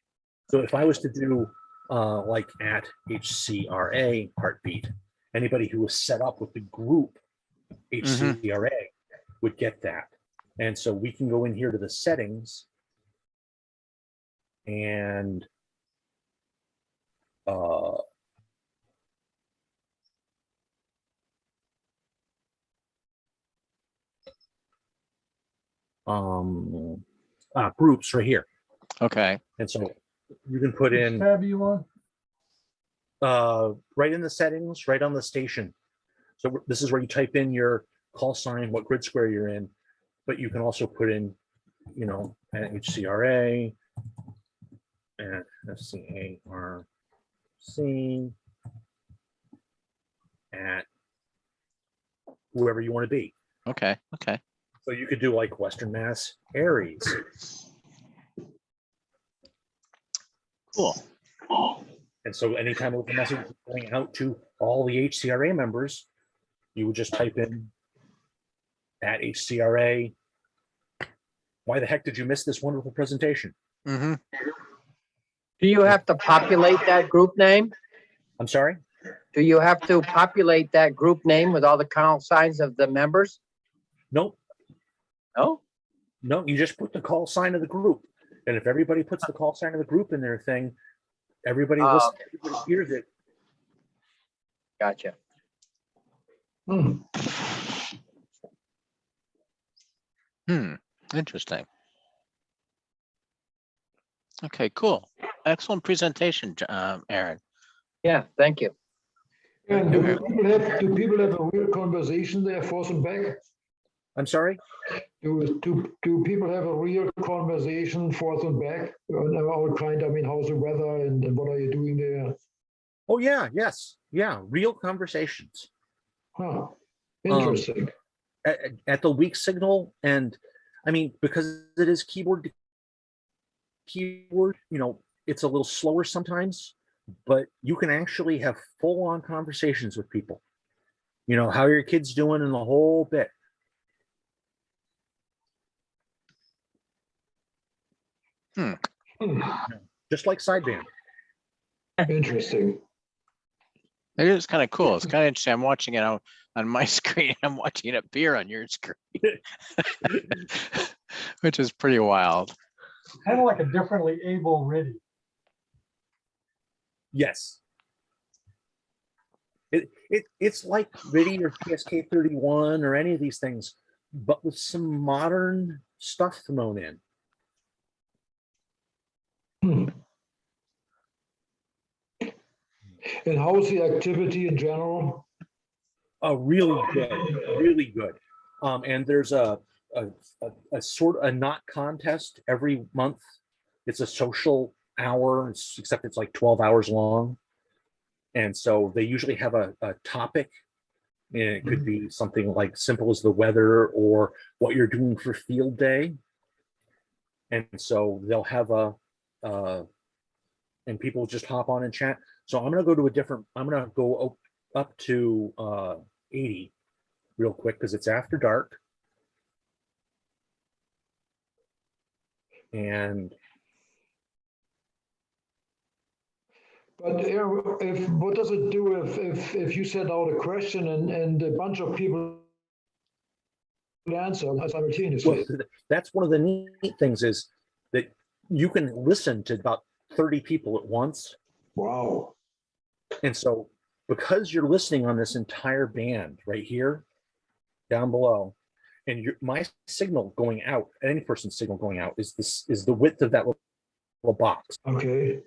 So if I was to do like at HCRA heartbeat, anybody who was set up with the group HCRA would get that. And so we can go in here to the settings and groups right here. Okay, And so you can put Which in tab are you on? right in the settings, right on the station. So this is where you type in your call sign, what grid square you're in, but you can also put in, at HCRA and FCARC at whoever you want to be. okay. So you could do like Western Mass Aries. Cool. And so anytime a message is going out to all the HCRA members, you would just type in at HCRA. Why the heck did you miss this wonderful presentation? Mm-hmm. Do you have to populate that group name? I'm sorry? Do you have to populate that group name with all the call signs of the members? Nope. No? No, you just put the call sign of the group. And if everybody puts the call sign of the group in their thing, everybody listens, everybody hears it. Gotcha. Interesting. Okay, cool. Excellent presentation, Aaron. Yeah, thank you. And do people have a real conversation there, forth and back? I'm sorry? Do people have a real conversation forth and back? All kind, how's the weather and what are you doing there? Oh, yeah, yes. Yeah, real conversations. Huh, interesting. At the weak signal, and because it is keyboard to keyboard, it's a little slower sometimes, but you can actually have full-on conversations with people. How are your kids doing and the whole bit. Just like sideband. Interesting. It is kind of cool. It's kind of interesting. I'm watching it on my screen. I'm watching it appear on your screen, which is pretty wild. Kind of like a differently able ready. Yes. It's like RIDI or PSK31 or any of these things, but with some modern stuff thrown in. And how's the activity in general? Really good, really good. And there's a sort of a knot contest every month. It's a social hour, except it's like 12 hours long. And so they usually have a topic, and it could be something like simple as the weather or what you're doing for field day. And so they'll have and people just hop on and chat. So I'm going to go to I'm going to go up to 80 real quick because it's after dark. And But what does it do if you send out a question and a bunch of people answer simultaneously? well, that's one of the neat things is that you can listen to about 30 people at once. Wow. And so because you're listening on this entire band right here, down below, and my signal going out, any person's signal going out is the width of that little box. Okay.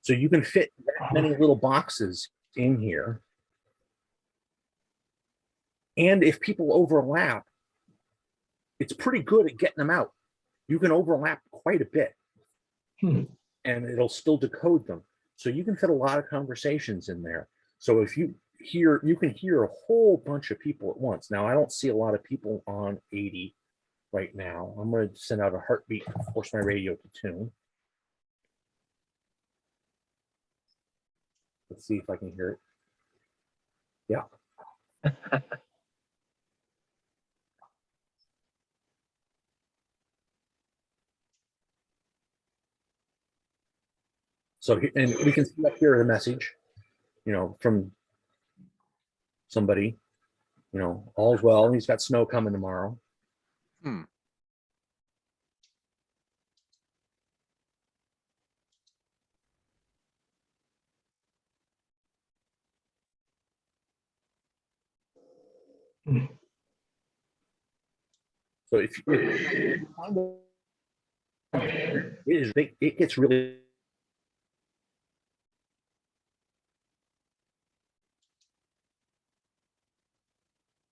So you can fit that many little boxes in here. And if people overlap, it's pretty good at getting them out. You can overlap quite a bit. And it'll still decode them. So you can fit a lot of conversations in there. So if you can hear a whole bunch of people at once. Now, I don't see a lot of people on 80 right now. I'm going to send out a heartbeat to force my radio to tune. Let's see if I can hear it. Yeah. So, and we can see up here the message, from somebody, all's well. He's got snow coming tomorrow. So it gets really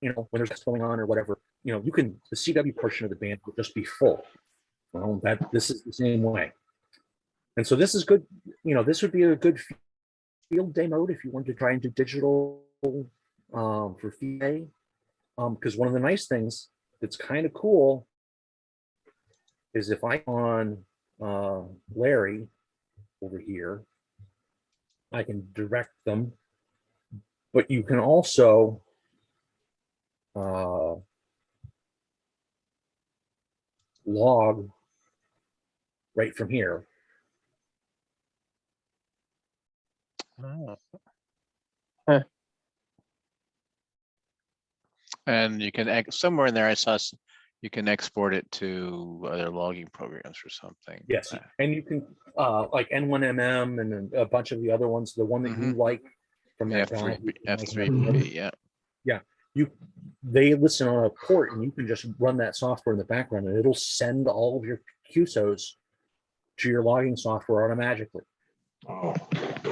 when there's going on or whatever, the CW portion of the band will just be full. Well, this is the same way. And so this is good. This would be a good field day mode if you want to try and do digital for field day. Because one of the nice things that's kind of cool is if I on Larry over here, I can direct them, but you can also log right from here. And you can somewhere in there I saw you can export it to other logging programs or something. Yes, and you can like N1MM and a bunch of the other ones. The one that you like from that F3P, yeah. Yeah, they listen on a port, and you can just run that software in the background, and it'll send all of your QSOs to your logging software automatically. Oh,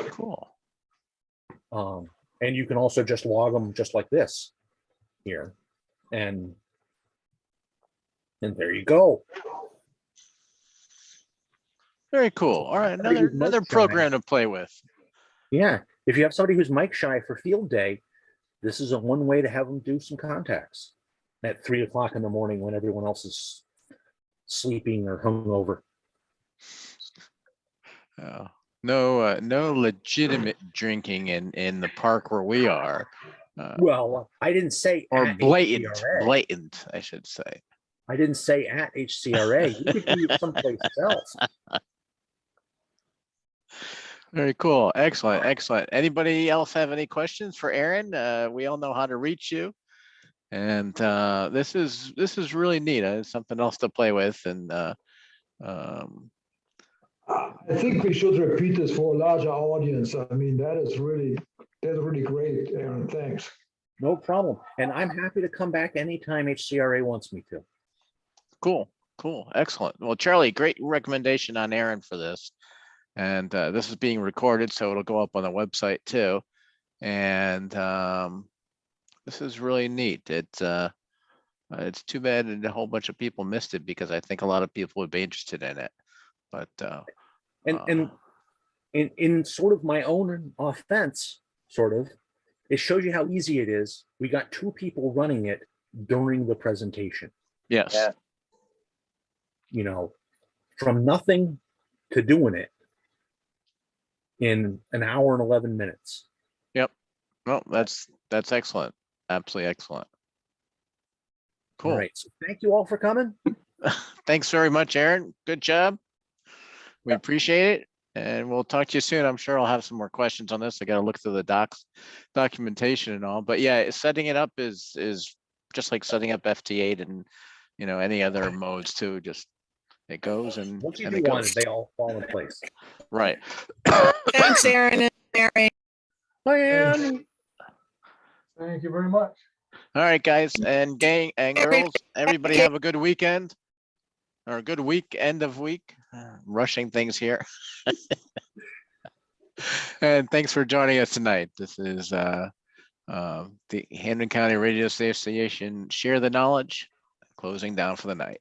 cool. And you can also just log them just like this here, and there you go. Very cool. All right, another program to play with. Yeah, if you have somebody who's mic shy for field day, this is one way to have them do some contacts at 3 o'clock in the morning when everyone else is sleeping or hungover. Oh, no legitimate drinking in the park where we are. Well, I didn't say or blatant, I should say. I didn't say at HCRA. You could do it someplace else. Very cool. Excellent. Excellent. Anybody else have any questions for Aaron? We all know how to reach you. And this is really neat. It's something else to play with. And um, I think we should repeat this for a larger audience. I mean, that's really great, Aaron. Thanks. No problem. And I'm happy to come back anytime HCRA wants me to. cool. Cool. Excellent. Well, Charlie, great recommendation on Aaron for this. And this is being recorded, so it'll go up on the website too. And this is really neat. It's too bad that a whole bunch of people missed it because I think a lot of people would be interested in it. But And in sort of my own offense, sort of, it shows you how easy it is. We got 2 people running it during the presentation. yes, Yeah. You know, from nothing to doing it in an hour and 11 minutes. well, that's excellent. Absolutely excellent. Cool. All right. So thank you all for coming. Thanks very much, Aaron. Good job. We appreciate it. And we'll talk to you soon. I'm sure I'll have some more questions on this. I got to look through the documentation and all. But yeah, setting it up is just like setting up FT8 and any other modes too. Just it goes and Once you and do it one, goes. they all fall in place. Right. Thanks, Aaron and Mary. Bye, Ann. Thank you very much. All right, guys and gang and girls, everybody have a good weekend or a good end of week. Rushing things here. And thanks for joining us tonight. This is the Hampden County Radio Association Share the Knowledge, closing down for the night.